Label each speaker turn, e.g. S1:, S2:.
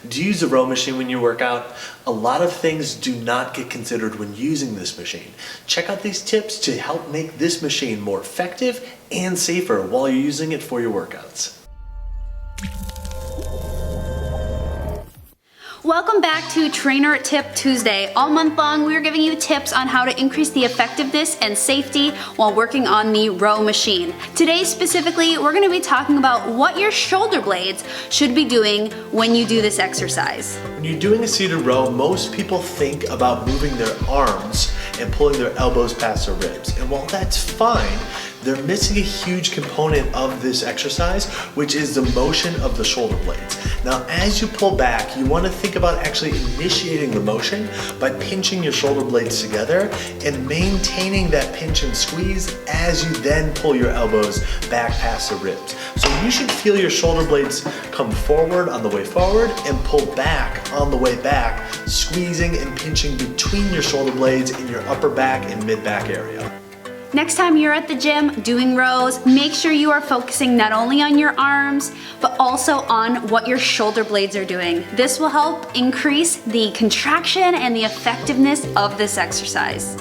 S1: Do you use a row machine when you work out? A lot of things do not get considered when using this machine. Check out these tips to help make this machine more effective and safer while you're using it for your workouts.
S2: Welcome back to Trainer Tip Tuesday. All month long, we are giving you tips on how to increase the effectiveness and safety while working on the row machine. Today specifically, we're gonna be talking about what your shoulder blades should be doing when you do this exercise.
S1: When you're doing a seated row, most people think about moving their arms and pulling their elbows past their ribs. And while that's fine, they're missing a huge component of this exercise, which is the motion of the shoulder blades. Now, as you pull back, you want to think about actually initiating the motion by pinching your shoulder blades together and maintaining that pinch and squeeze as you then pull your elbows back past the ribs. So you should feel your shoulder blades come forward on the way forward and pull back on the way back, squeezing and pinching between your shoulder blades in your upper back and mid back area.
S2: Next time you're at the gym doing rows, make sure you are focusing not only on your arms, but also on what your shoulder blades are doing. This will help increase the contraction and the effectiveness of this exercise.